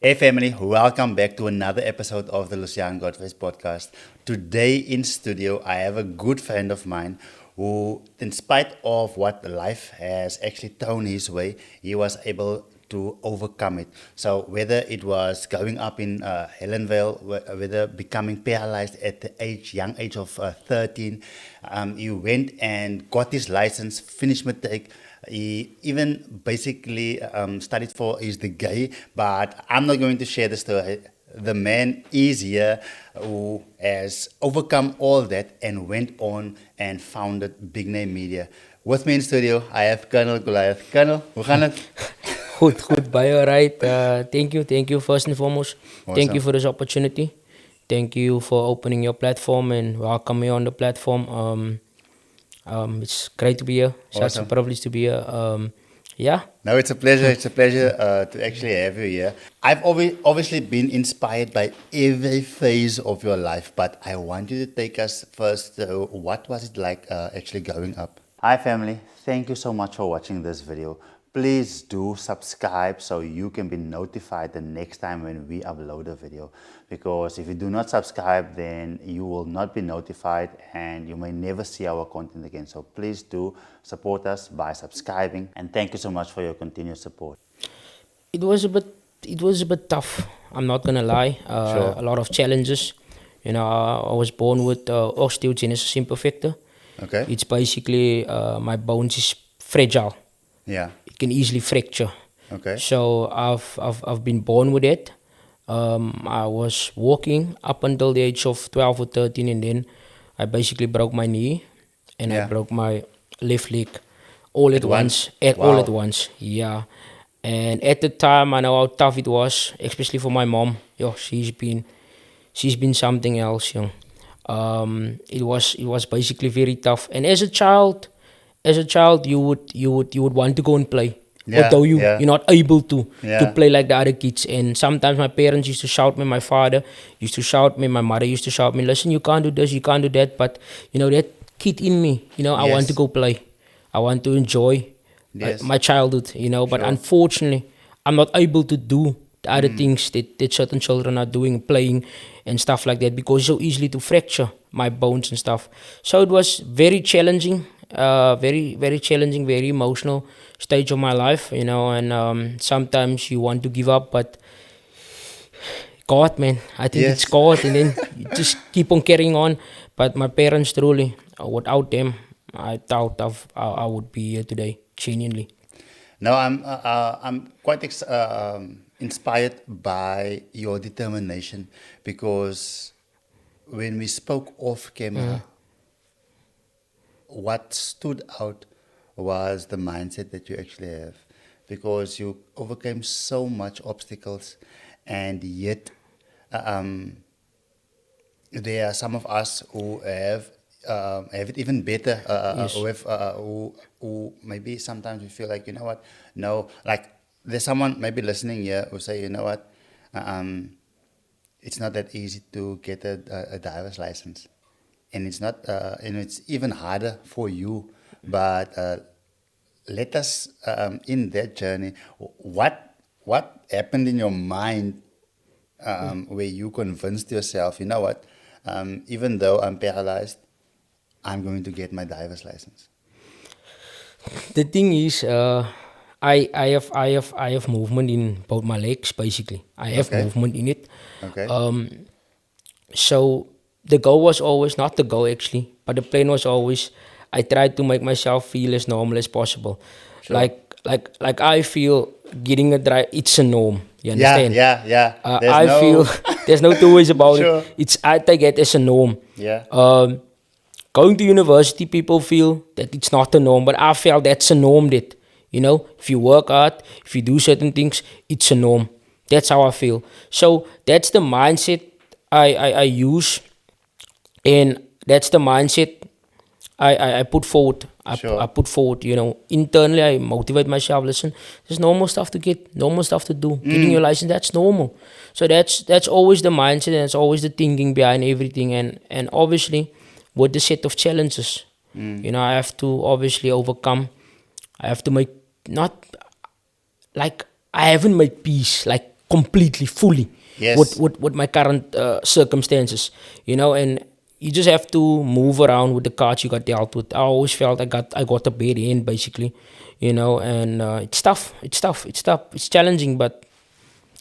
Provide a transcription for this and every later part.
Hey family, welcome back to another episode of the Luciaan Godfrey Podcast. Today in studio, I have a good friend of mine who, in spite of what life has actually thrown his way, he was able to overcome it. So whether it was growing up in Helenvale, whether becoming paralyzed at the young age of 13, he went and got his license, finished matric. He even basically studied for his degree, but I'm not going to share the story. The man is here who has overcome all that and went on and founded Big Name Media. With me in studio, I have Colonel Goliath. Colonel, hoe gaan het? Good, baie alright. Thank you first and foremost. Thank you Awesome. for this opportunity. Thank you for opening your platform and welcome me on the platform. It's great to be here. Such a Awesome. privilege to be here. Yeah, No, it's a pleasure. It's a pleasure to actually have you here. I've always obviously been inspired by every phase of your life, but I want you to take us first through what was it like actually growing up. Hi, family. Thank you so much for watching this video. Please do subscribe so you can be notified the next time when we upload a video. Because if you do not subscribe, then you will not be notified and you may never see our content again. So please do support us by subscribing. And thank you so much for your continued support. it was a bit tough. I'm not gonna lie. Sure. A lot of challenges. I was born with osteogenesis imperfecta. Okay. It's basically my bones is fragile. Yeah. It can easily fracture. Okay. So I've been born with it. I was walking up until the age of 12 or 13, and then I basically broke my knee and I Yeah. broke my left leg all at once. All Wow. at once, yeah. And at the time, I know how tough it was, especially for my mom. Yo, she's been something else, young. It was basically very tough. And as a child, you would want to go and play, Yeah, although yeah. you're not able to Yeah. play like the other kids. And sometimes my parents used to shout me, my father used to shout me, my mother used to shout me, listen, you can't do this, you can't do that. But that kid in me, I want to Yes. go play, I want to enjoy Yes. my childhood, but Sure. unfortunately I'm not able to do the other things that certain children are doing, playing and stuff like that, because it's so easily to fracture my bones and stuff. So it was very challenging, very challenging, very emotional stage of my life, and sometimes you want to give up, but God, man, I think it's Yes. God, and then you just keep on carrying on. But my parents, truly, without them, I doubt I would be here today, genuinely. No, I'm quite inspired by your determination because when we spoke off camera, what stood out was the mindset that you actually have because you overcame so much obstacles and yet um, there are some of us who have it even better. Yes. Who maybe sometimes we feel like no, like there's someone maybe listening here who say um, it's not that easy to get a driver's license, and it's not and it's even harder for you. But let us in that journey. What happened in your mind where you convinced yourself, even though I'm paralyzed, I'm going to get my driver's license. The thing is, I have movement in both my legs. Basically, I have Okay. movement in it. Okay. So the goal was always not the goal actually, but the plan was always I tried to make myself feel as normal as possible. Sure. Like I feel getting a drive, it's a norm. You Yeah, understand? yeah. There's I no feel there's no two ways about Sure. it. I take it as a norm. Yeah. Going to university, people feel that it's not a norm, but I felt that's a norm. That if you work hard, if you do certain things, it's a norm. That's how I feel. So that's the mindset I use, and that's the mindset I put forward. Sure. I put forward. Internally, I motivate myself. Listen, there's normal stuff to get, normal stuff to do. Getting your license, that's normal. So that's always the mindset, and that's always the thinking behind everything. And obviously, with the set of challenges, I have to obviously overcome. I have to make not like I haven't made peace. Like completely, fully Yes. with my current circumstances, and you just have to move around with the cards you got dealt with. I always felt I got a bad end basically, and it's tough. It's challenging, but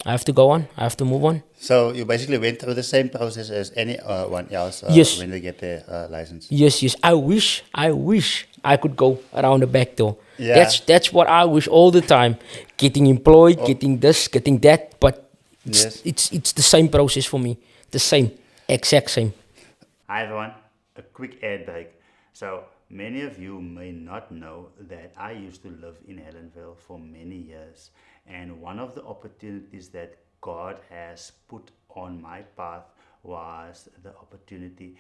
I have to go on. I have to move on. So you basically went through the same process as anyone else Yes. when they get their license. Yes. I wish I could go around the back door. Yeah. That's what I wish all the time. Getting employed, getting this, getting that, but Yes. it's the same process for me. The same, exact same. Hi everyone, a quick ad break. So many of you may not know that I used to live in Helenvale for many years, and one of the opportunities that God has put on my path was the opportunity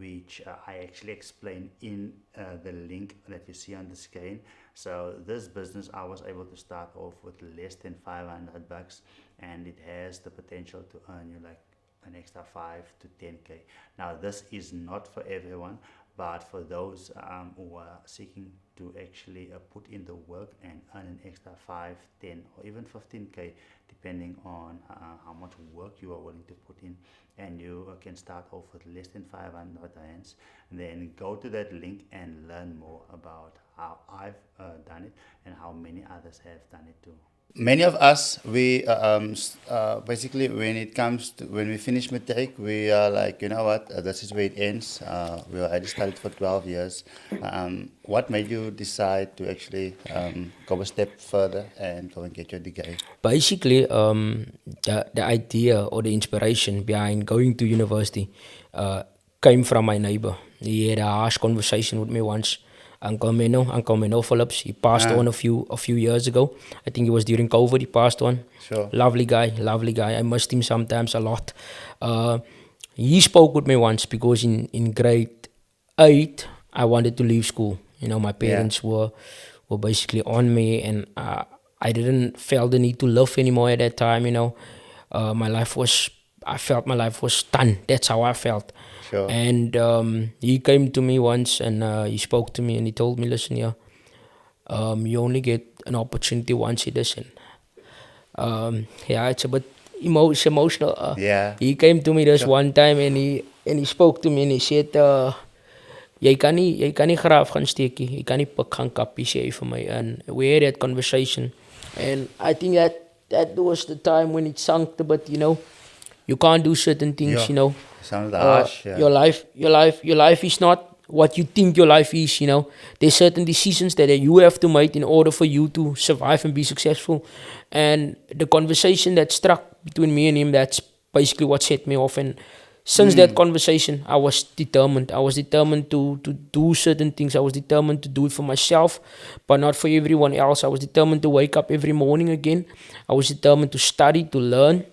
which I actually explained in the link that you see on the screen. So this business I was able to start off with less than $500, and it has the potential to earn you like an extra 5 to 10k. Now this is not for everyone, but for those who are seeking to actually put in the work and earn an extra 5, 10 or even 15k, depending on how much work you are willing to put in, and you can start off with less than 500 rands. Then go to that link and learn more about how I've done it and how many others have done it too. Many of us, we basically when we finish matric, we are like, you know what, this is where it ends. We already studied for 12 years. What made you decide to actually go a step further and go and get your degree? Basically, the idea or the inspiration behind going to university came from my neighbor. He had a harsh conversation with me once. Uncle Menno Phillips. He passed on a few years ago. I think it was during COVID. He passed on. Sure. Lovely guy. I missed him sometimes a lot. He spoke with me once because in grade 8 I wanted to leave school. My parents were basically on me, and I didn't feel the need to live anymore at that time. I felt my life was done. That's how I felt. Sure. And he came to me once, and he spoke to me, and he told me, listen, you only get an opportunity once in this. And it's a bit emotional. He came to me this one time, and he spoke to me, and he said, jy kan nie graaf gaan steek nie, jy kan nie pik gaan kappie, sê hy vir my. And we had that conversation, and I think that was the time when it sunk a bit. You can't do certain things. Sounds harsh. Your life is not what you think your life is. There's certain decisions that you have to make in order for you to survive and be successful. And the conversation that struck between me and him, that's basically what set me off. And since that conversation, I was determined. I was determined to do certain things. I was determined to do it for myself, but not for everyone else. I was determined to wake up every morning again. I was determined to study, to learn.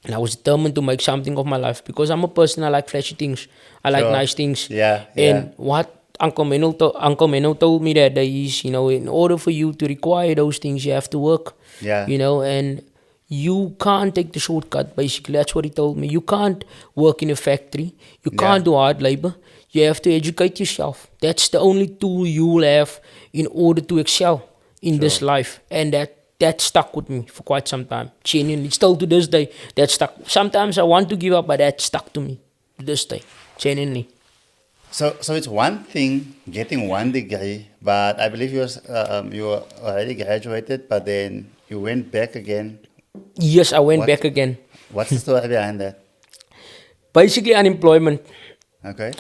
And I was determined to make something of my life, because I'm a person, I like flashy things. I like nice things. And what Uncle Menno told me that day is, in order for you to require those things, you have to work. And you can't take the shortcut, basically. That's what he told me. You can't work in a factory. You can't do hard labor. You have to educate yourself. That's the only tool you'll have in order to excel in this life. And that stuck with me for quite some time. Genuinely, still to this day, that stuck. Sometimes I want to give up, but that stuck to me to this day. Genuinely. So it's one thing getting one degree, but I believe you were already graduated, but then you went back again. Yes, I went back again. What's the story behind that? Basically, unemployment. Okay.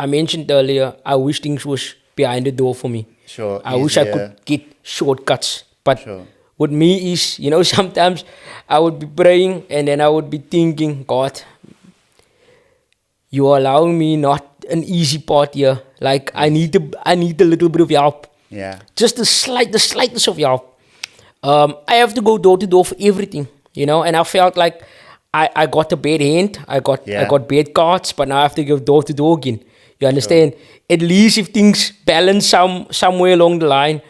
I mentioned earlier, I wish things was behind the door for me. Sure. I wish I could get shortcuts, but. Sure. With me is, sometimes I would be praying, and then I would be thinking, God, you are allowing me not an easy part here. Like I need a little bit of help. Just the slightest of help. I have to go door to door for everything, and I felt like I got a bad hand. I got bad cards, but now I have to go door to door again. You understand? Sure. At least if things balance somewhere along the line.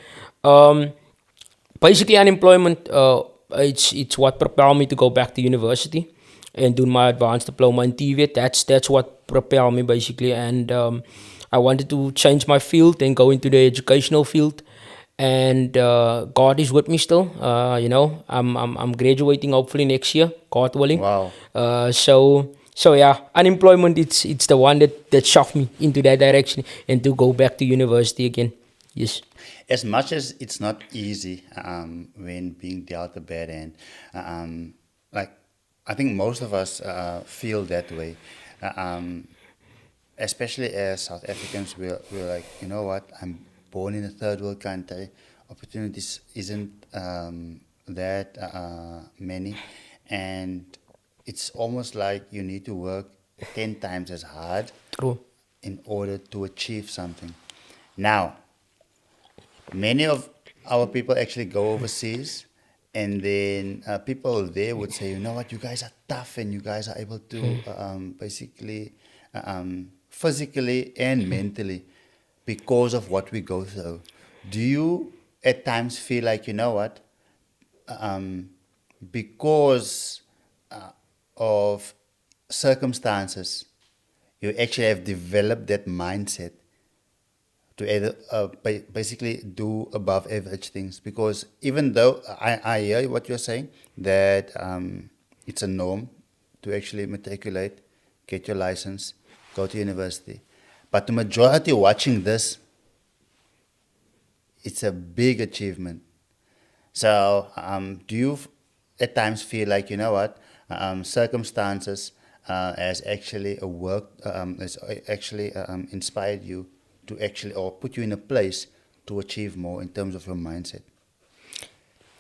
Basically, unemployment, it's what propelled me to go back to university and do my advanced diploma in TVET. That's what propelled me, basically. And I wanted to change my field and go into the educational field. and God is with me still. I'm graduating hopefully next year, God willing. Wow. So yeah, unemployment it's the one that shoved me into that direction and to go back to university again. Yes. As much as it's not easy when being dealt a bad hand, like I think most of us feel that way, uh, um, especially as South Africans. We're like, you know what? I'm born in a third world country. Opportunities isn't that many, and it's almost like you need to work 10 times as hard True. in order to achieve something. Now, many of our people actually go overseas, and then people there would say, you know what, you guys are tough and you guys are able to basically physically and mentally because of what we go through. Do you at times feel like, you know what, um, because of circumstances, you actually have developed that mindset to either, basically do above average things? Because even though I hear what you're saying, that it's a norm to actually matriculate, get your license, go to university, but the majority watching this, it's a big achievement. So do you at times feel like, you know what, circumstances has actually a work has actually inspired you to actually, or put you in a place to achieve more in terms of your mindset?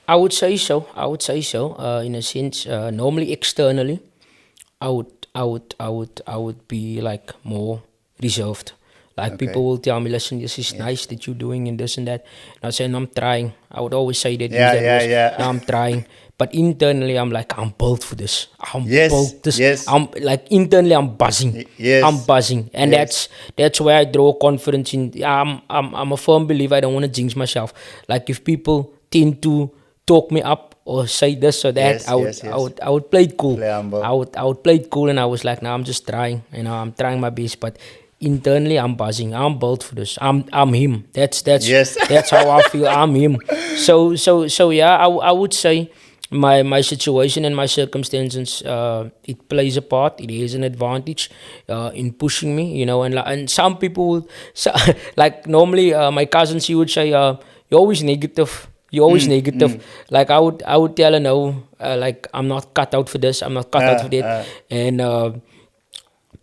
I would say so. I would say so. In a sense, normally externally, I would be like more reserved. Like Okay. people will tell me, listen, this is Yes. nice that you're doing and this and that. And I say, "No, I'm trying. I would always say that, use Yeah, that yeah, words. yeah. Now I'm trying. But internally, I'm like, I'm built for this. I'm Yes, built this. yes, I'm like internally, I'm buzzing. I'm yes, buzzing, and yes. that's where I draw confidence in. I'm a firm believer. I don't want to jinx myself. Like if people tend to talk me up or say this or that, Yes, yes, yes. I would play it cool. Play humble. I would play it cool, and I was like, no, I'm just trying. I'm trying my best, but internally I'm buzzing. I'm built for this. I'm him. Yes. That's how I feel. I'm him. So yeah, I would say my situation and my circumstances, it plays a part. It is an advantage in pushing me, and some people would like normally my cousin, she would say, you're always negative. You're always Mm, negative. mm. Like I would tell her no, like I'm not cut out for this. I'm not cut out for that. And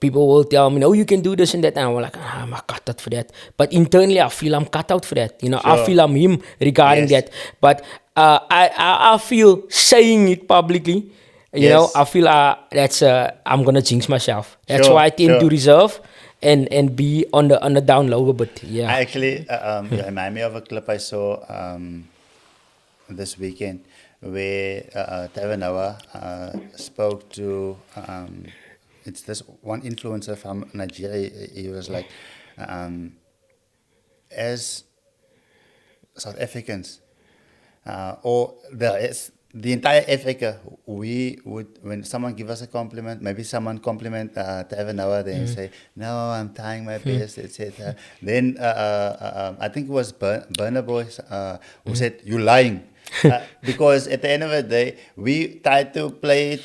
people will tell me, no, you can do this and that. And I'm like, I'm not cut out for that. But internally, I feel I'm cut out for that. I Sure. feel I'm him regarding Yes. that. But I feel saying it publicly, Yes. I feel I'm going to jinx myself. That's why Sure, I tend to sure. reserve and be on the down low a bit. Yeah. I actually, you remind me of a clip I saw this weekend where Trevor Noah spoke to, it's this one influencer from Nigeria. He was like, um, as South Africans, or the entire Africa, we would, when someone give us a compliment, maybe someone compliment Trevor Noah, then say, no, I'm trying my best, etc. Then I think it was Burner Boy who said, you lying. Because at the end of the day, we try to play it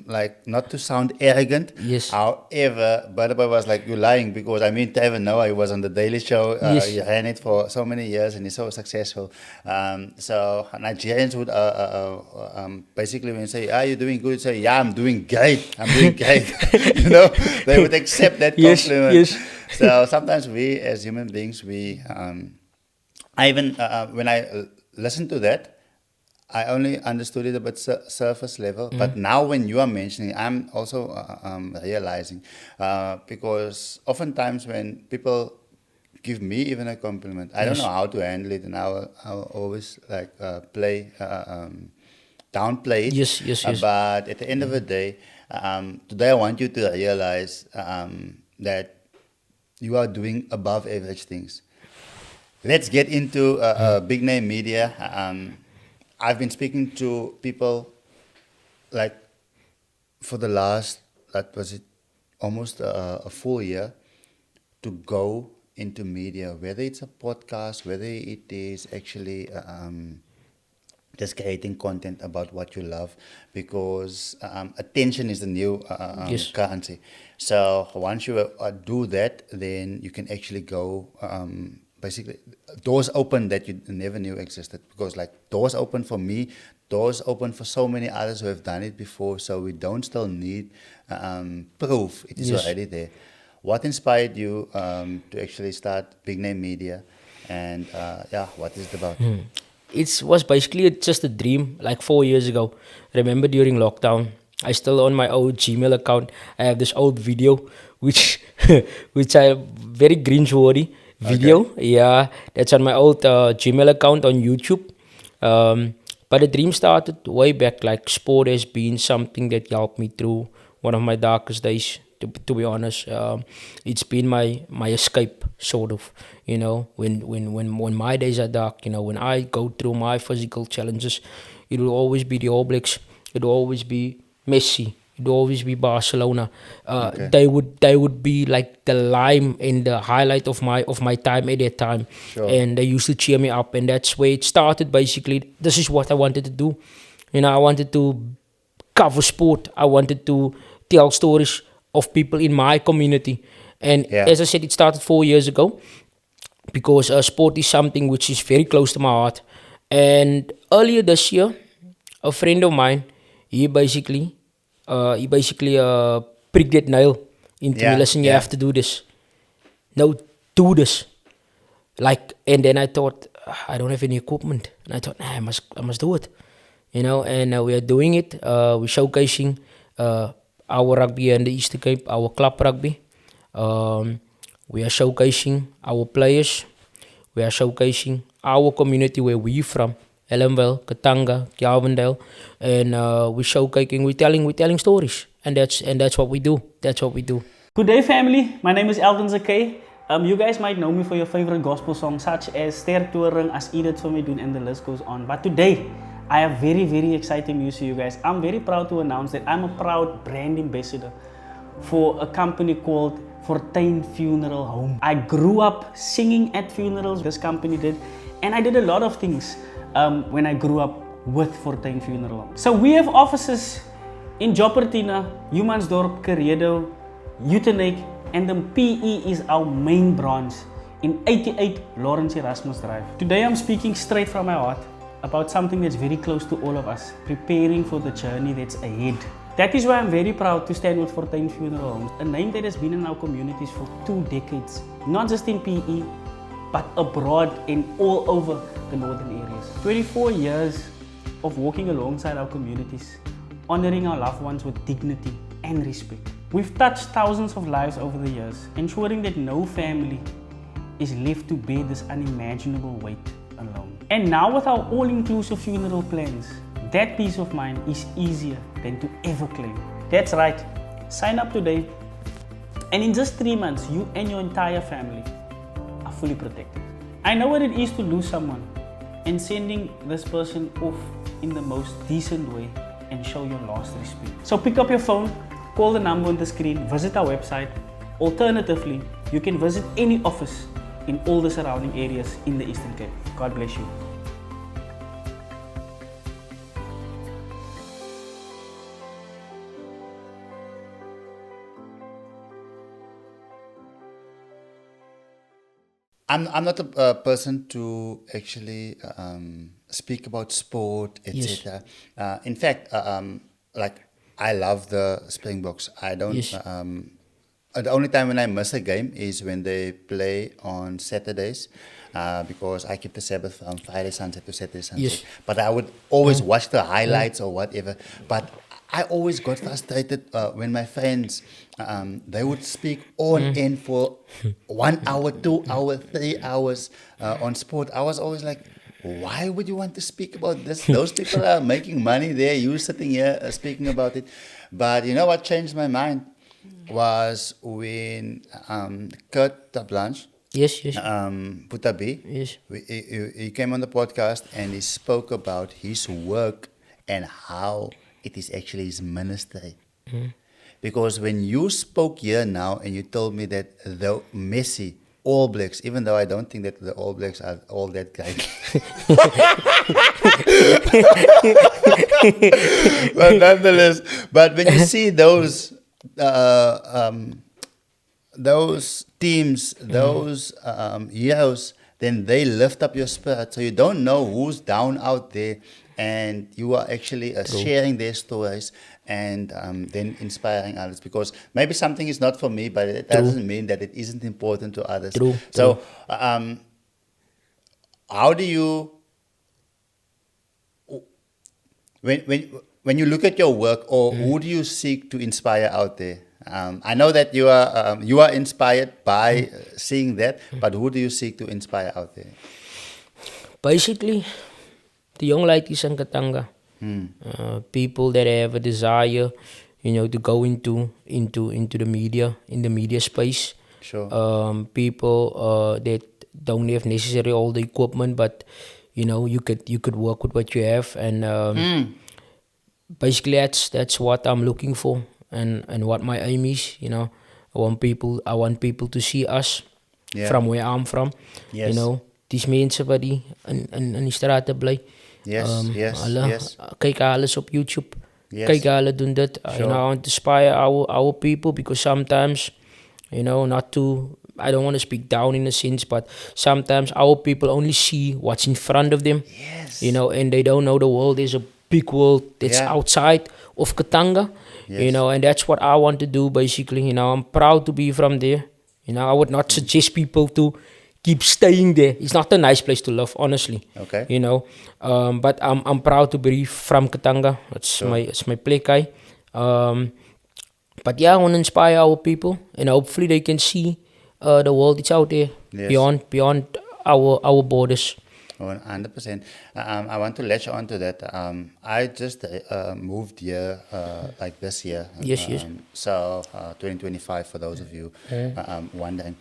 like not to sound arrogant. Yes. However, Burner Boy was like, you're lying, because I mean, Trevor Noah, he was on the Daily Show. Yes. He ran it for so many years and he's so successful. So Nigerians would basically, when you say, "Are you doing good?" say, "Yeah, I'm doing great. I'm doing great." They would accept that Yes. compliment. Yes. So sometimes we, as human beings, I even when I listened to that, I only understood it a bit surface level. But now, when you are mentioning, I'm also realizing, because oftentimes when people give me even a compliment, I don't know Yes. how to handle it, and I'll always like downplay it. Yes. Yes. Yes. But at the end of the day, today I want you to realize that you are doing above average things. Let's get into big name media. I've been speaking to people like for the last, that was it, almost a full year, to go into media, whether it's a podcast, whether it is actually just creating content about what you love, because attention is the new Yes. currency. So once you do that, then you can actually go basically doors open that you never knew existed. Because like doors open for me, doors open for so many others who have done it before. So we don't still need proof; it is Yes. already there. What inspired you to actually start Big Name Media, and yeah, what is it about? It was basically just a dream like 4 years ago. Remember during lockdown, I still on my old Gmail account. I have this old video which which I very cringe-worthy video. Yeah, that's on my old Gmail account on YouTube. But the dream started way back. Like sport has been something that helped me through one of my darkest days. To be honest, it's been my escape, sort of. When my days are dark, when I go through my physical challenges, it will always be the All Blacks. It will always be Messi. It will always be Barcelona. Okay. They would be like the lime and the highlight of my time at that time. Sure. And they used to cheer me up, and that's where it started. Basically, this is what I wanted to do. I wanted to cover sport. I wanted to tell stories of people in my community. And Yeah. as I said, it started 4 years ago, because sport is something which is very close to my heart. And earlier this year, a friend of mine, he basically pricked that nail into me. Yeah, Listen, you yeah. have to do this. No, do this. And then I thought, I don't have any equipment, and I thought, nah, I must do it. And we are doing it. We're showcasing our rugby in the Eastern Cape, our club rugby. We are showcasing our players. We are showcasing our community where we're from, Helenvale, Katanga, Calvindale, and we're telling stories, and that's what we do. That's what we do. Good day, family. My name is Elton Zakay. You guys might know me for your favorite gospel songs such as Ster Toering, As U Dit Vir My Doen, and the list goes on. But today, I have very, very exciting news for you guys. I'm very proud to announce that I'm a proud brand ambassador for a company called Fortuin Funeral Home. I grew up singing at funerals, this company did, and I did a lot of things when I grew up with Fortuin Funeral Home. So we have offices in Joppertina, Humansdorp, Karedo, Uitenhage, and then PE is our main branch in 88 Lawrence Erasmus Drive. Today I'm speaking straight from my heart about something that's very close to all of us, preparing for the journey that's ahead. That is why I'm very proud to stand with Fortuin Funeral Homes, a name that has been in our communities for 2 decades, not just in PE, but abroad and all over the northern areas. 24 years of walking alongside our communities, honoring our loved ones with dignity and respect. We've touched thousands of lives over the years, ensuring that no family is left to bear this unimaginable weight alone. And now with our all-inclusive funeral plans, that peace of mind is easier than to ever claim. That's right, sign up today, and in just 3 months, you and your entire family are fully protected. I know what it is to lose someone, and sending this person off in the most decent way and show your last respect. So pick up your phone, call the number on the screen, visit our website. Alternatively, you can visit any office in all the surrounding areas in the Eastern Cape. God bless you. I'm not a person to actually speak about sport, Yes. etc. In fact, like I love the Springboks. I don't. Yes. The only time when I miss a game is when they play on Saturdays, because I keep the Sabbath from Friday sunset to Saturday sunset. Yes. But I would always watch the highlights or whatever. But I always got frustrated when my friends they would speak on end for 1 hour, 2 hours, 3 hours on sport. I was always like, why would you want to speak about this? Those people are making money there. You sitting here speaking about it. But you know what changed my mind was when Kurt Blanche, Yes. Yes. Putabi, Yes. he came on the podcast and he spoke about his work and how it is actually his ministry. Because when you spoke here now and you told me that though Messi All Blacks, even though I don't think that the All Blacks are all that great. But nonetheless, but when you see those teams, those heroes, then they lift up your spirit. So you don't know who's down out there, and you are actually sharing their stories and then inspiring others. Because maybe something is not for me, but it doesn't mean that it isn't important to others. So how do you, when you look at your work, or who do you seek to inspire out there? I know that you are inspired by seeing that, but who do you seek to inspire out there? Basically, the young ladies in Katanga, people that have a desire, to go into the media, in the media space. Sure. People that don't have necessarily all the equipment, but you could work with what you have, and basically that's what I'm looking for, and what my aim is. I want people to see us from where I'm from. Yes. Dis mense wat die in die strate bly. Yes, yes. Kyk alles op YouTube. Yes. Kyk hulle doen dit. I want to inspire our people, because sometimes, not to, I don't want to speak down in a sense, but sometimes our people only see what's in front of them. Yes. And they don't know the world. There's a big world that's outside of Katanga. Yes. And that's what I want to do, basically. I'm proud to be from there. I would not suggest people to keep staying there. It's not a nice place to live, honestly. Okay. But I'm proud to be from Katanga. It's my plek. But yeah, I want to inspire our people, and hopefully they can see the world that's out there, beyond our borders. 100%. I want to latch on to that. I just moved here like this year. Yes. So 2025, for those of you wondering.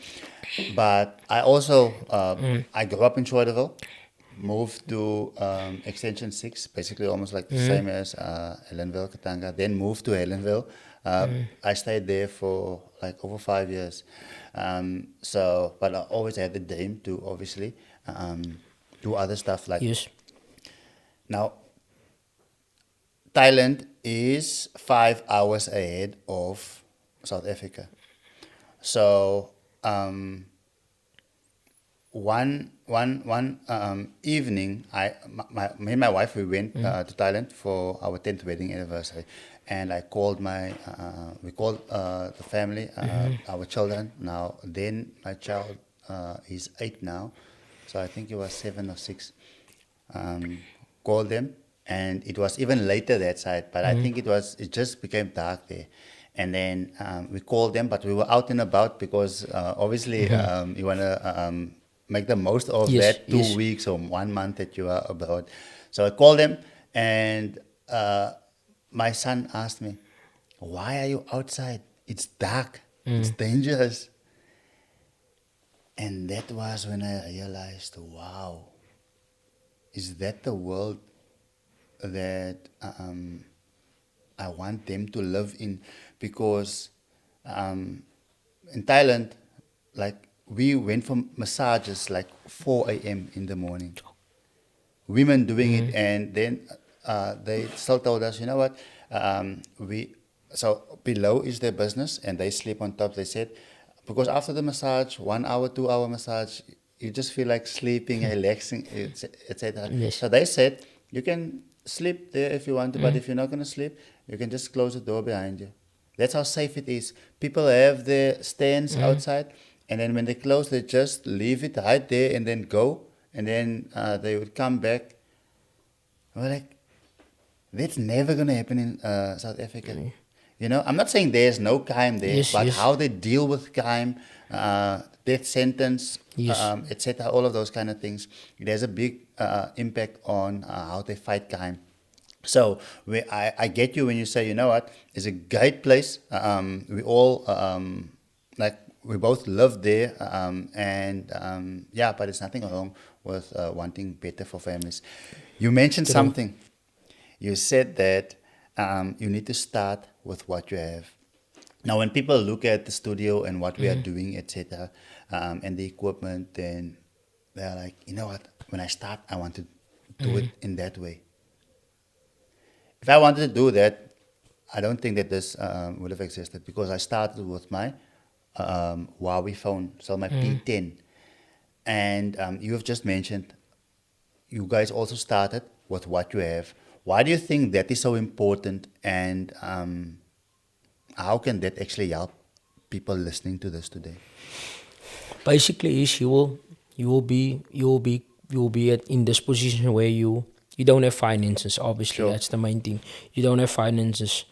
But I also, I grew up in Shorterville, moved to Extension 6, basically almost like the same as Helenvale, Katanga, then moved to Helenvale. I stayed there for like over 5 years. But I always had the dream to obviously do other stuff like. Yes. Now, Thailand is 5 hours ahead of South Africa. So one evening, me and my wife, we went to Thailand for our 10th wedding anniversary, and I called we called the family, our children. Now, then my child is 8 now, so I think he was 7 or 6. Called them, and it was even later that side, but I think it just became dark there. And then we called them, but we were out and about because obviously you want to make the most of that 2 weeks or 1 month that you are abroad. So I called them, and my son asked me, "Why are you outside? It's dark. It's dangerous." And that was when I realized, wow, is that the world that I want them to live in? Because in Thailand, like, we went for massages like 4 a.m. in the morning. Women doing it, and then they still told us, you know what, so below is their business, and they sleep on top. They said, because after the massage, 1 hour, 2 hour massage, you just feel like sleeping, relaxing, etc. Yes. So they said, you can sleep there if you want to, but if you're not going to sleep, you can just close the door behind you. That's how safe it is. People have their stands outside, and then when they close, they just leave it right there and then go, and then they would come back. We're like, that's never going to happen in South Africa. I'm not saying there's no crime there, but how they deal with crime, death sentence, etc., all of those kind of things, it has a big impact on how they fight crime. So I get you when you say, you know what, it's a great place. We all, we both live there, but there's nothing wrong with wanting better for families. You mentioned something. You said that you need to start with what you have. Now, when people look at the studio and what we are doing, etc., and the equipment, then they're like, you know what? When I start, I want to do it in that way. If I wanted to do that, I don't think that this would have existed, because I started with my Huawei phone, so my P10. And you have just mentioned you guys also started with what you have. Why do you think that is so important, and how can that actually help people listening to this today? Basically, is you will be in this position where you don't have finances. Obviously, Sure. that's the main thing. You don't have finances.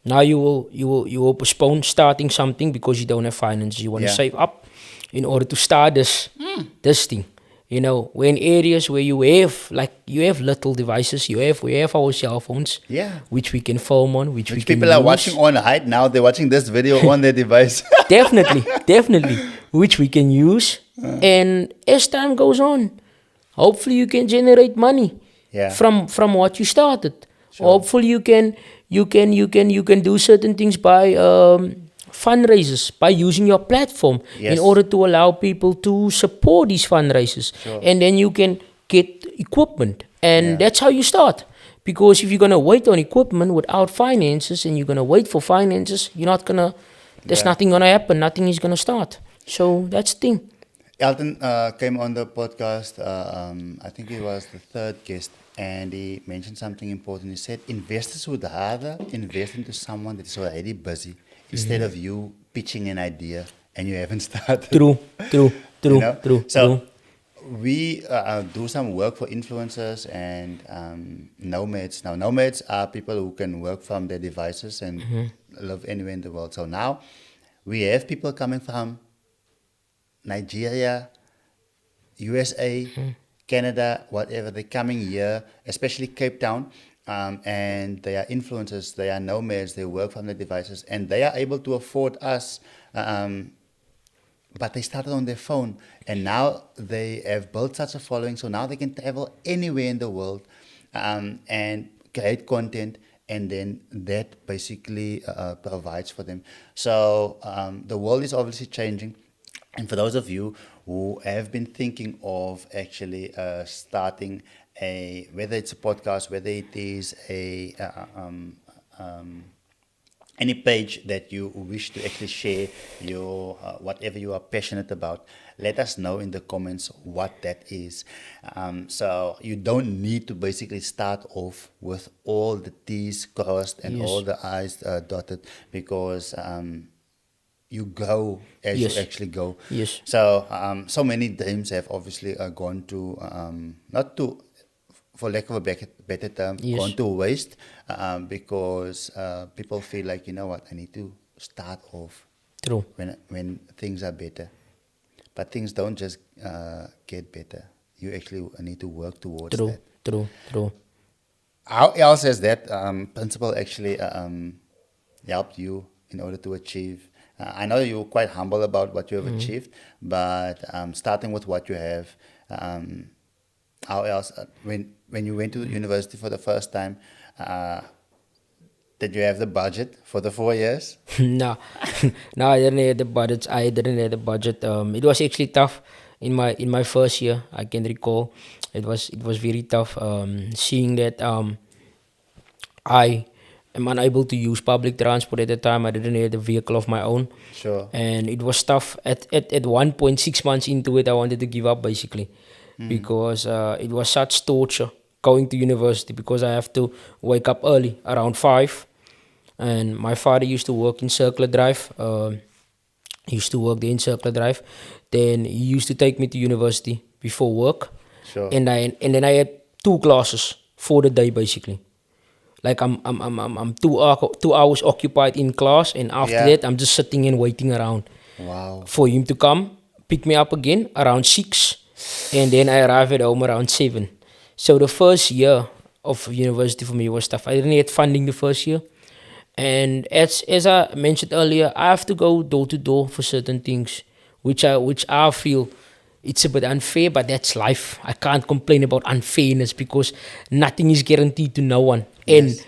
Now you will postpone starting something because you don't have finances. You want to Yeah. save up in order to start this thing. You know, when areas where you have little devices, we have our cell phones, Yeah. which we can film on, which we Which can people are use. watching on height now, they're watching this video on their device. definitely, which we can use. And as time goes on, hopefully you can generate money Yeah. from what you started. Hopefully you can do certain things by fundraisers, by using your platform Yes. in order to allow people to support these fundraisers. Sure. And then you can get equipment, and Yeah. that's how you start. Because if you're gonna wait on equipment without finances, and you're gonna wait for finances, there's Yeah. nothing gonna happen. Nothing is gonna start. So that's the thing. Elton came on the podcast, I think he was the third guest, and he mentioned something important. He said investors would rather invest into someone that is already busy instead of you pitching an idea and you haven't started. True. You know? True. So we do some work for influencers and nomads. Now, nomads are people who can work from their devices and live anywhere in the world. So now we have people coming from Nigeria, USA, Canada, whatever. They're coming here, especially Cape Town, and they are influencers, they are nomads, they work from their devices, and they are able to afford us. But they started on their phone, and now they have built such a following, so now they can travel anywhere in the world and create content, and then that basically provides for them. So the world is obviously changing. And for those of you who have been thinking of actually starting whether it's a podcast, whether it is any page that you wish to actually share your whatever you are passionate about, let us know in the comments what that is. So you don't need to basically start off with all the T's crossed and Yes. all the I's dotted, because you grow as Yes. you actually go. Yes. So so many dreams have obviously gone to not to, for lack of a better term, Yes. gone to waste, because people feel like, you know what, I need to start off True. when things are better. But things don't just get better. You actually need to work towards that. True. How else has that principle actually helped you in order to achieve? I know you're quite humble about what you have achieved, but starting with what you have, how else, when you went to university for the first time, did you have the budget for the 4 years? No, no, I didn't have the budget. It was actually tough in my first year. I can recall it was very tough. Seeing that I am unable to use public transport at the time. I didn't have the vehicle of my own. Sure. And it was tough. At 1.6 months into it, I wanted to give up basically, because it was such torture going to university, because I have to wake up early around 5. And my father used to work in Circular Drive. He used to work there in Circular Drive. Then he used to take me to university before work. Sure. And then I had 2 classes for the day basically. Like I'm 2 hours occupied in class, and after Yeah. that I'm just sitting and waiting around Wow. for him to come pick me up again around 6, and then I arrive at home around 7. So the first year of university for me was tough. I didn't get funding the first year, and as I mentioned earlier, I have to go door to door for certain things, which I feel it's a bit unfair, but that's life. I can't complain about unfairness, because nothing is guaranteed to no one. And Yes.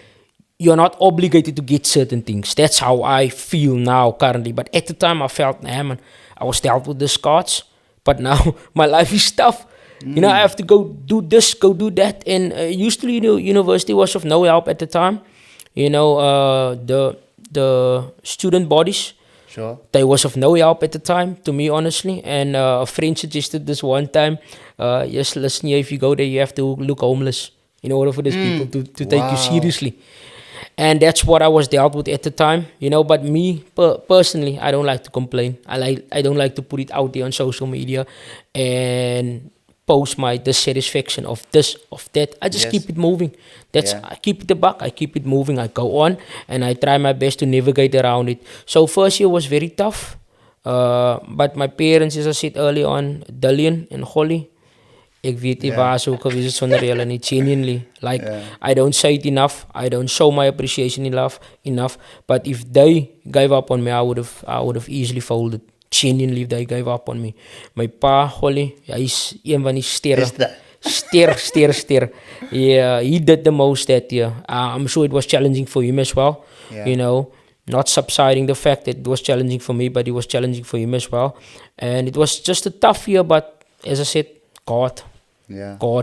you're not obligated to get certain things. That's how I feel now currently. But at the time, I felt, nah, man, I was dealt with the scars. But now my life is tough. You know, I have to go do this, go do that. And usually, the university was of no help at the time. You know, the student bodies, Sure. they was of no help at the time, to me, honestly. And a friend suggested this one time, yes, listen here, if you go there, you have to look homeless in order for these people to take you Wow. seriously. And that's what I was dealt with at the time, you know. But me, personally, I don't like to complain. I don't like to put it out there on social media and post my dissatisfaction of this, of that. I just Yes. keep it moving. Yeah. I keep it a buck. I keep it moving. I go on and I try my best to navigate around it. So first year was very tough. But my parents, as I said early on, Dillian and Holly, ek weet nie waar so gewees het sonder hulle nie, genuinely. Like, I don't say it enough. I don't show my appreciation enough. But if they gave up on me, I would have easily folded. Genuinely, if they gave up on me. My pa, Holly, hy is een van die sterre. Is that- Ster. Yeah, he did the most that year. I'm sure it was challenging for him as well. Yeah. You know, not subsiding the fact that it was challenging for me, but it was challenging for him as well. And it was just a tough year, but as I said, God,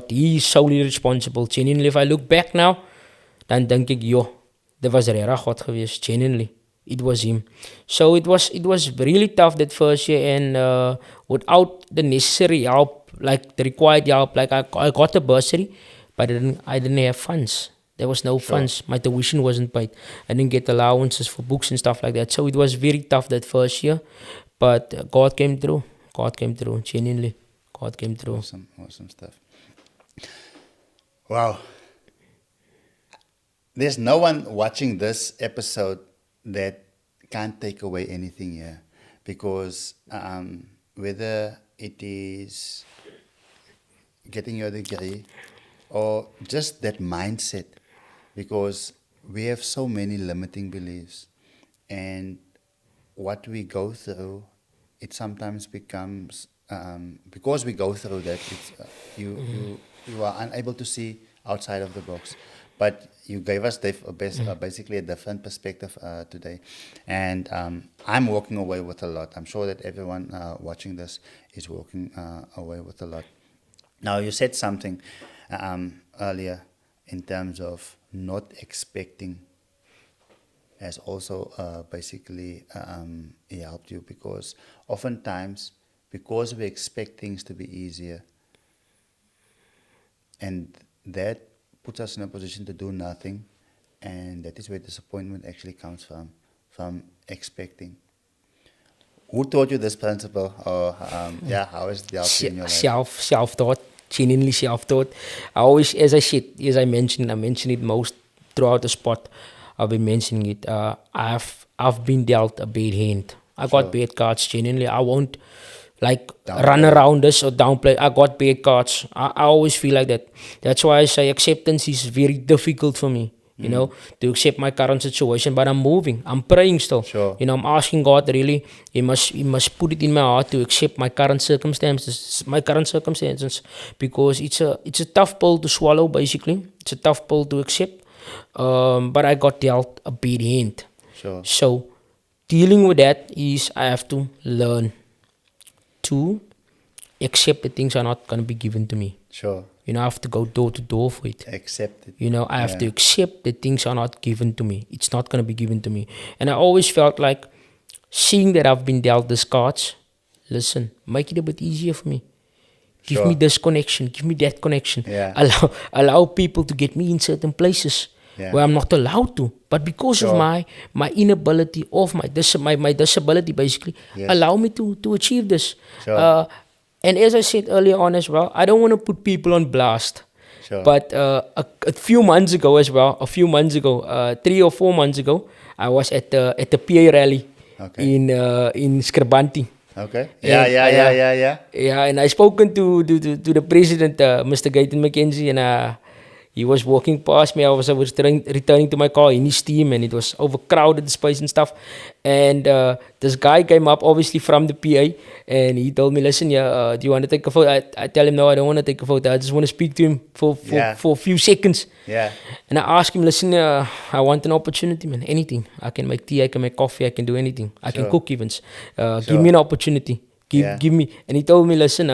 he is solely responsible. Genuinely, if I look back now, dan denk ek, joh, dit was regtig God geweest. Genuinely, it was him. So it was really tough that first year, and without the necessary help, like the required help, like I got a bursary, but I didn't have funds. There was no funds. My tuition wasn't paid. I didn't get allowances for books and stuff like that. So it was very tough that first year, but God came through. Genuinely, God came through. Awesome stuff. Wow. There's no one watching this episode that can't take away anything here, because whether it is getting your degree or just that mindset, because we have so many limiting beliefs, and what we go through, it sometimes becomes because we go through that, it's, you are unable to see outside of the box. But you gave us basically a different perspective today, and I'm walking away with a lot. I'm sure that everyone watching this is walking away with a lot. Now, you said something earlier in terms of not expecting has also basically helped you, because oftentimes, because we expect things to be easier, and that puts us in a position to do nothing, and that is where disappointment actually comes from expecting. Who taught you this principle, or how has it helped you in your life? Self-taught, genuinely self-taught. I always, as I mentioned it most throughout the spot. I've been mentioning it. I've been dealt a bad hand. I got bad cards. Genuinely, I won't run around this or downplay. I got bad cards. I always feel like that. That's why I say acceptance is very difficult for me. You know, to accept my current situation, but I'm moving. I'm praying still. Sure. You know, I'm asking God really. He must put it in my heart to accept my current circumstances. Because it's a tough pill to swallow. Basically, it's a tough pill to accept. But I got dealt a bad hand. Sure. So dealing with that is I have to learn to accept that things are not going to be given to me. Sure. You know, I have to go door to door for it. Accept it. You know, I have to accept that things are not given to me. It's not going to be given to me. And I always felt like, seeing that I've been dealt these cards, listen, make it a bit easier for me. Give me this connection. Give me that connection. Yeah. Allow people to get me in certain places where I'm not allowed to. But because of my inability, of my disability, basically, allow me to achieve this. Sure. And as I said earlier on as well, I don't want to put people on blast. Sure. But a few months ago as well, 3 or 4 months ago, I was at the PA rally in Scribanti. Okay. Yeah, and I spoken to the president, Mr. Gayton McKenzie, and He was walking past me. I was returning to my car in his team, and it was overcrowded space and stuff. And this guy came up, obviously from the PA, and he told me, "Listen, do you want to take a photo?" I tell him, "No, I don't want to take a photo. I just want to speak to him for a few seconds." Yeah. And I asked him, "Listen, I want an opportunity, man. Anything. I can make tea, I can make coffee, I can do anything. I can cook even. Give me an opportunity. Give me." And he told me, "Listen,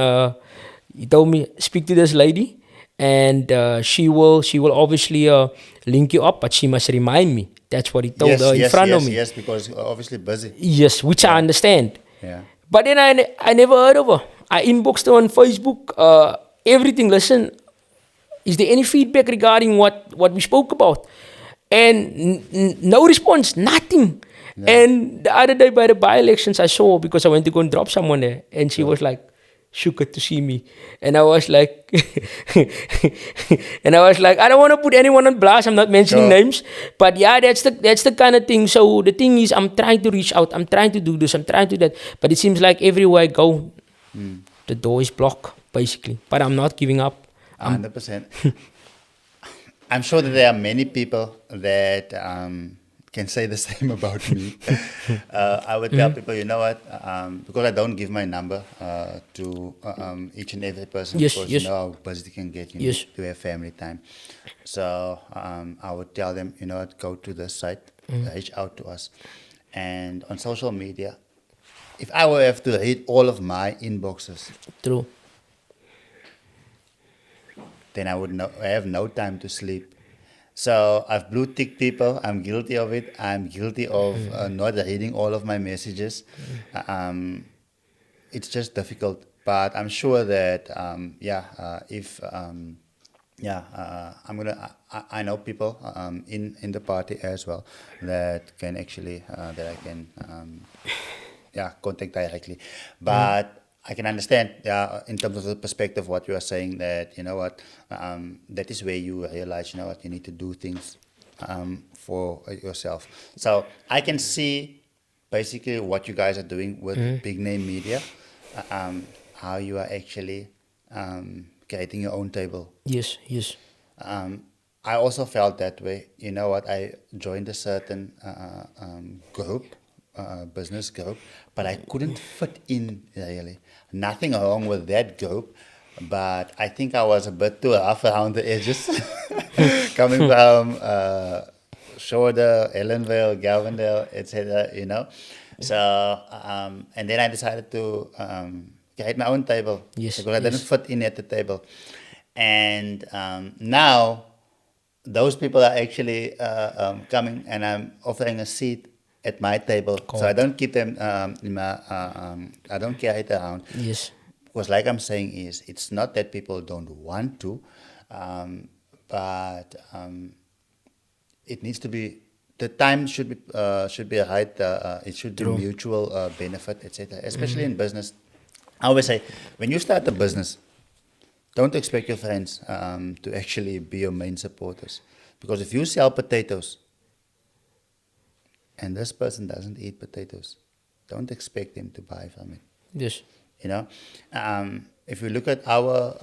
speak to this lady, and she will obviously link you up, but she must remind me." That's what he told her in front of me. Yes, because obviously busy. Yes, which I understand. Yeah. But then I never heard of her. I inboxed her on Facebook, everything. "Listen, is there any feedback regarding what we spoke about?" And no response, nothing. No. And the other day by the by-elections, I saw her because I went to go and drop someone there. And she was like, shook to see me. And I was like, I don't want to put anyone on blast. I'm not mentioning names. But yeah, that's the kind of thing. So the thing is, I'm trying to reach out. I'm trying to do this. I'm trying to do that. But it seems like everywhere I go, the door is blocked, basically. But I'm not giving up. 100%. I'm sure that there are many people that can say the same about me. I would tell people, you know what, because I don't give my number to each and every person, because you know how busy they can get, you need to have family time. So I would tell them, you know what, go to this site, reach out to us. And on social media, if I were have to read all of my inboxes, true, then I have no time to sleep. So I've blue ticked people. I'm guilty of it. I'm guilty of not reading all of my messages. It's just difficult. But I'm sure that I know people in the party as well that can actually that I can contact directly. But I can understand, in terms of the perspective, what you are saying, that, you know what, that is where you realize, you know what, you need to do things for yourself. So I can see basically what you guys are doing with big name media, how you are actually creating your own table. Yes. I also felt that way. You know what, I joined a certain group, business group, but I couldn't fit in really. Nothing wrong with that group, but I think I was a bit too rough around the edges. Coming from Shoulder, Helenvale, Galvandale, etc., you know. So, and then I decided to create my own table, because I didn't fit in at the table. And now those people are actually coming, and I'm offering a seat at my table. So I don't keep them I don't carry it around. Yes. Because like I'm saying is, it's not that people don't want to, but it needs to be, the time should be right. It should be mutual benefit, etc. Especially in business. I always say, when you start a business, don't expect your friends to actually be your main supporters. Because if you sell potatoes, and this person doesn't eat potatoes, don't expect them to buy from it. Yes. You know, if you look at our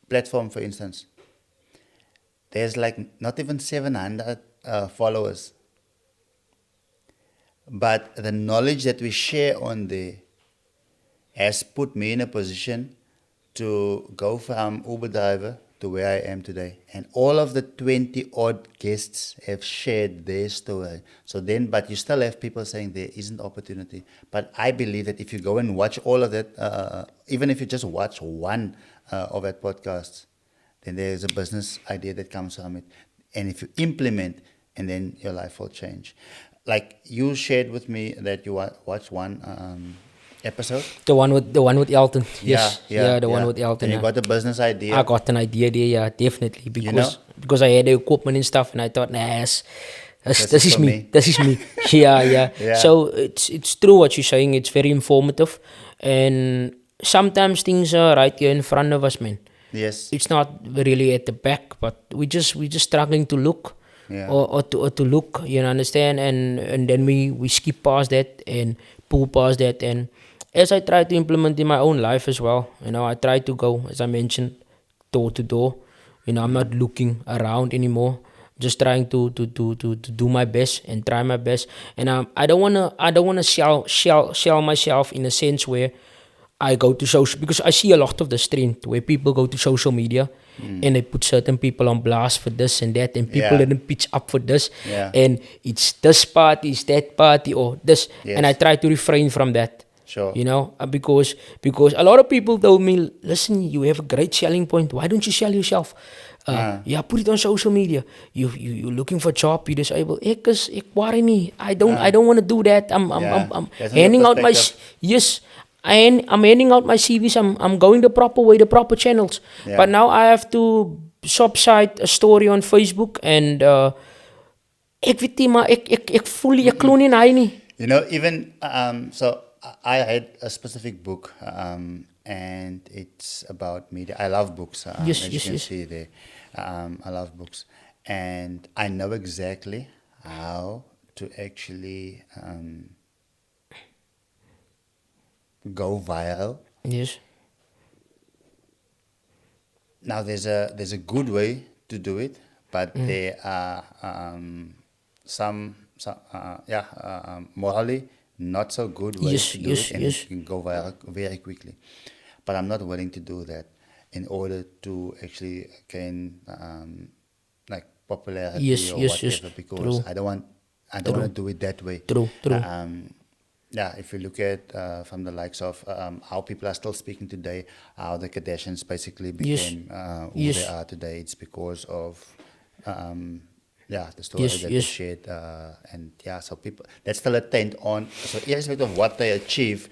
platform, for instance, there's like not even 700 followers. But the knowledge that we share on there has put me in a position to go from Uber driver to where I am today. And all of the 20 odd guests have shared their story. So then, but you still have people saying there isn't opportunity. But I believe that if you go and watch all of that, even if you just watch one of that podcast, then there's a business idea that comes from it. And if you implement, and then your life will change. Like you shared with me that you watched one episode. The one with Elton. Yes. The one with Elton. And you got a business idea. I got an idea there, yeah, definitely. Because I had the equipment and stuff, and I thought, this is me. This is me. Yeah. So it's true what you're saying. It's very informative, and sometimes things are right here in front of us, man. Yes. It's not really at the back, but we just struggling to look. Yeah. Or to look, you know, understand, and then we skip past that and pull past that. And as I try to implement in my own life as well, you know, I try to go, as I mentioned, door to door. I'm not looking around anymore. Just trying to do my best and try my best. And I don't wanna sell myself in a sense where I go to social, because I see a lot of this trend where people go to social media and they put certain people on blast for this and that, and people didn't pitch up for this, and it's this party, it's that party, or this, and I try to refrain from that. Sure. Because a lot of people told me, listen, you have a great selling point. Why don't you sell yourself? Put it on social media. You're looking for a job. You're disabled. Ek worry nie. I don't want to do that. I'm handing out my I'm handing out my CVs. I'm going the proper way, the proper channels. Yeah. But now I have to subside a story on Facebook and ek weet nie, maar ek voel ek glo nie in hy nie. Even so I had a specific book, and it's about media. I love books. As you can see there, I love books, and I know exactly how to actually go viral. Yes. Now there's a good way to do it, but there are some morally not so good ways to do it, and it can go viral very quickly. But I'm not willing to do that in order to actually gain like popularity or whatever, because True. I don't want to do it that way. True. If you look at from the likes of how people are still speaking today, how the Kardashians basically became who they are today, it's because of the story that they shared, so people, that's still a taint on. So irrespective of what they achieve,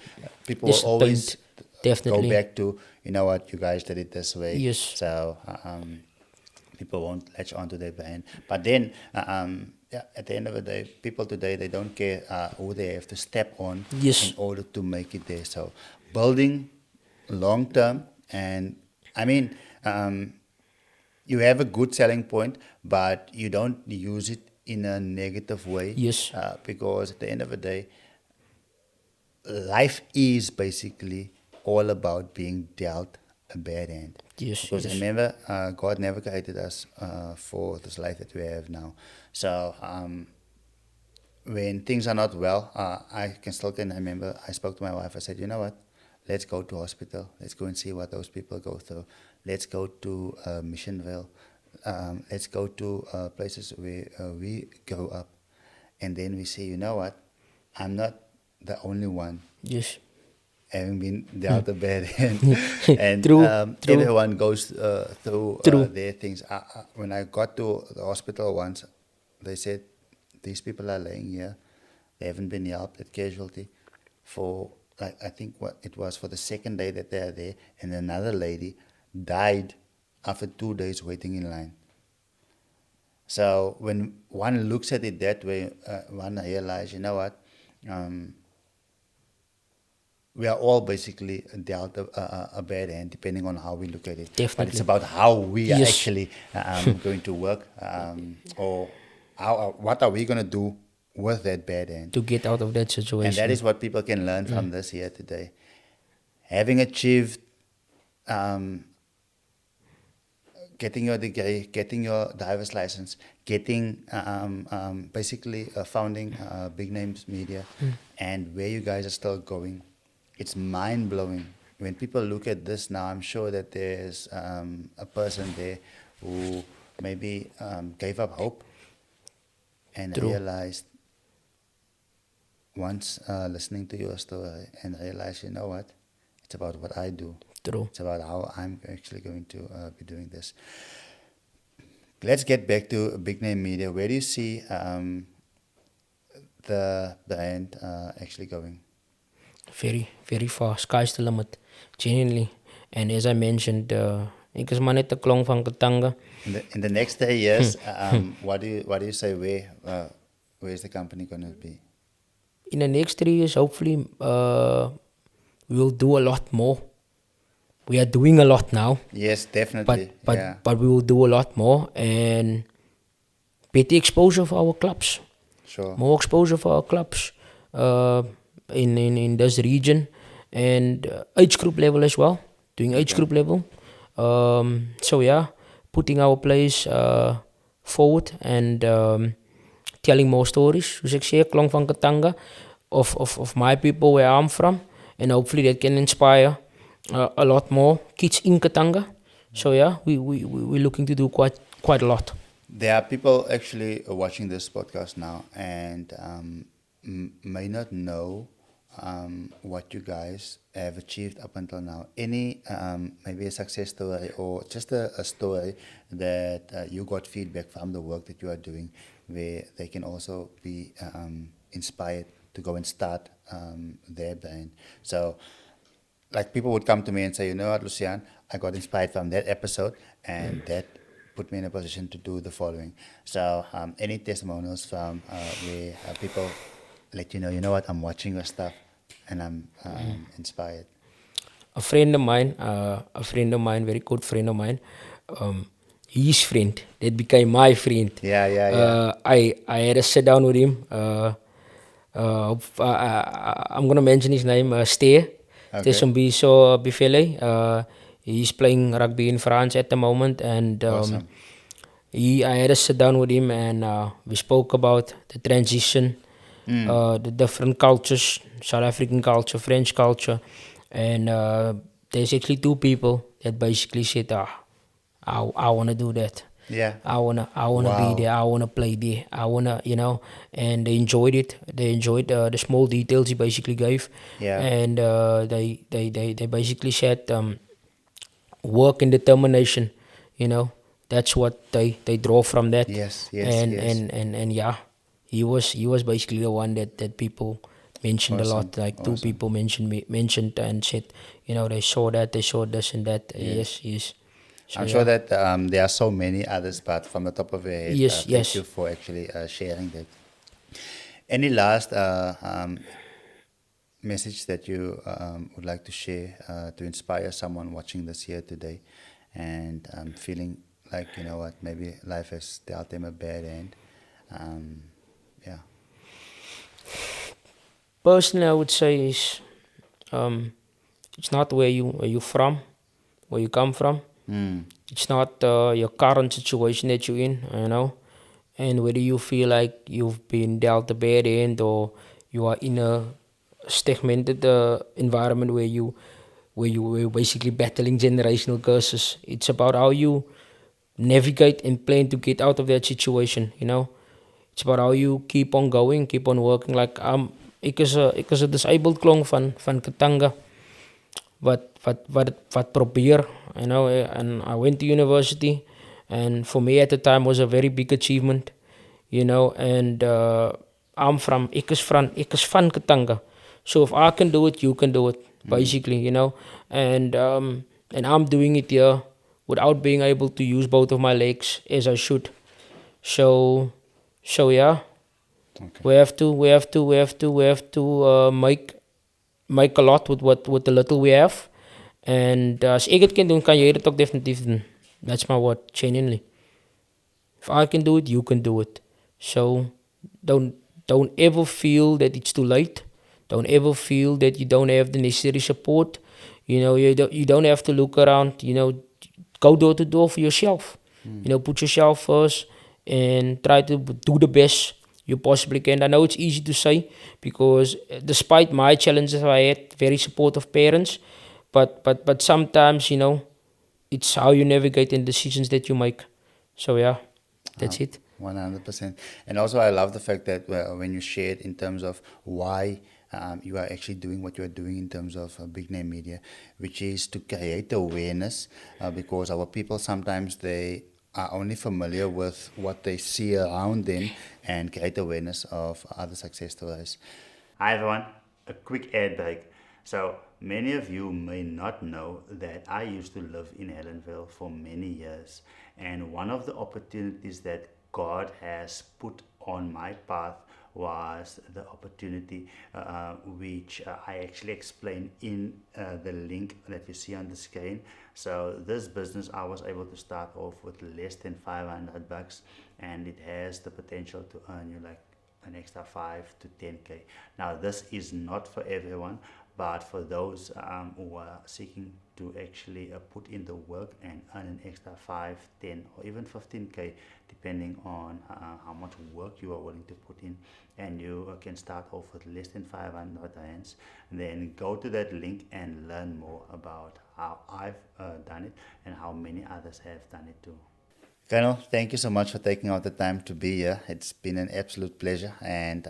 people will always definitely go back to, you guys did it this way. Yes. So people won't latch onto their brand. But then, at the end of the day, people today, they don't care who they have to step on in order to make it there. So building long term, and I mean, you have a good selling point, but you don't use it in a negative way. Yes. Because at the end of the day, life is basically all about being dealt a bad hand. Yes. Because remember, God never created us for this life that we have now. So when things are not well, I can remember I spoke to my wife. I said, you know what? Let's go to hospital. Let's go and see what those people go through. Let's go to Missionville. Let's go to places where we grow up. And then we say, you know what? I'm not the only one. Yes. Having been dealt a bad hand. And True. Everyone goes through their things. When I got to the hospital once, they said, these people are laying here. They haven't been helped at casualty for, I think what it was for the second day that they are there. And another lady died after 2 days waiting in line. So when one looks at it that way, one realizes, you know what? We are all basically dealt a bad hand, depending on how we look at it. Definitely. But it's about how we are actually going to work, or what are we going to do with that bad hand. To get out of that situation. And that is what people can learn from this here today. Having achieved, getting your degree, getting your driver's license, getting basically founding Big Names Media, and where you guys are still going. It's mind-blowing. When people look at this now, I'm sure that there's a person there who maybe gave up hope and realized, once listening to your story, and realized, you know what, it's about what I do. True. It's about how I'm actually going to be doing this. Let's get back to Big Name Media. Where do you see the brand actually going? Very, very far. Sky's the limit, genuinely. And as I mentioned, ek is maar net 'n klong van Katanga. In the next 3 years, what do you say? Where is the company going to be? In the next 3 years, hopefully, we will do a lot more. We are doing a lot now. Yes, definitely. But we will do a lot more, and better exposure for our clubs. Sure. More exposure for our clubs in this region, and age group level as well. Doing age group level. So yeah, putting our place forward and telling more stories. Soos ek sê, ek klonk van Katanga of my people where I'm from, and hopefully that can inspire a lot more kids in Katanga. So yeah, we're looking to do quite a lot. There are people actually watching this podcast now and may not know what you guys have achieved up until now. Any maybe a success story or just a story that you got feedback from the work that you are doing, where they can also be inspired to go and start their brand. So, like people would come to me and say, you know what, Luciaan, I got inspired from that episode, and that put me in a position to do the following. So, any testimonials from where people let you know what, I'm watching your stuff, and I'm inspired. A friend of mine, very good friend of mine, his friend that became my friend. Yeah. I had a sit down with him. I'm gonna mention his name, Steer. Okay. Tesumbiso Bifele. He's playing rugby in France at the moment, and Awesome. I had a sit down with him, and we spoke about the transition, the different cultures, South African culture, French culture, and there's actually two people that basically said, I want to do that. Yeah. I wanna Wow. be there. I wanna play there. I wanna, and they enjoyed it. They enjoyed the small details he basically gave. Yeah. And they basically said work and determination. That's what they draw from that. Yes. And yeah, he was basically the one that people mentioned a lot. Awesome. Like two people mentioned and said, they saw that, they saw this and that. Yes. So, I'm sure that there are so many others, but from the top of your head, Yes. thank you for actually sharing that. Any last message that you would like to share to inspire someone watching this here today and feeling like, you know what, maybe life has dealt them a bad end? Yeah. Personally, I would say is it's not where you from, where you come from. It's not your current situation that you're in, and whether you feel like you've been dealt a bad end or you are in a stagnated environment where you were basically battling generational curses. It's about how you navigate and plan to get out of that situation. It's about how you keep on going, keep on working. Like ek is a disabled klong van Katanga. Wat probeer, and I went to university, and for me at the time was a very big achievement, and ek is van Katanga, so if I can do it, you can do it, basically, and I'm doing it here without being able to use both of my legs as I should, so yeah, Okay. we have to make a lot with the little we have. And as ek het kan doen, kan jy dit ook definitief doen. That's my word, genuinely. If I can do it, you can do it. So don't ever feel that it's too late. Don't ever feel that you don't have the necessary support. You don't have to look around. Go door to door for yourself. Put yourself first and try to do the best you possibly can. I know it's easy to say because despite my challenges, I had very supportive parents. But sometimes, it's how you navigate and decisions that you make. So yeah, that's it. 100%. And also, I love the fact that when you shared in terms of why you are actually doing what you are doing in terms of big name media, which is to create awareness because our people sometimes they are only familiar with what they see around them and create awareness of other success stories. Hi everyone, a quick ad break. So many of you may not know that I used to live in Helenvale for many years, and one of the opportunities that God has put on my path was the opportunity which I actually explained in the link that you see on the screen. So this business I was able to start off with less than $500, and it has the potential to earn you like an extra 5 to 10k. Now this is not for everyone, But for those who are seeking to actually put in the work and earn an extra 5, 10, or even 15K, depending on how much work you are willing to put in, and you can start off with less than 500 rands, then go to that link and learn more about how I've done it and how many others have done it too. Colonel, thank you so much for taking out the time to be here. It's been an absolute pleasure, and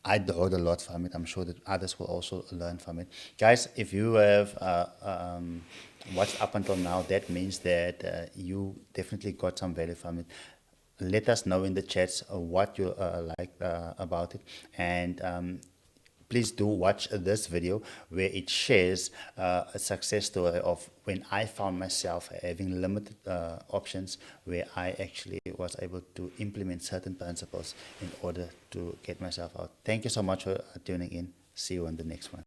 I learned a lot from it. I'm sure that others will also learn from it. Guys, if you have watched up until now, that means that you definitely got some value from it. Let us know in the chats what you like about it, and please do watch this video where it shares a success story of when I found myself having limited options, where I actually was able to implement certain principles in order to get myself out. Thank you so much for tuning in. See you on the next one.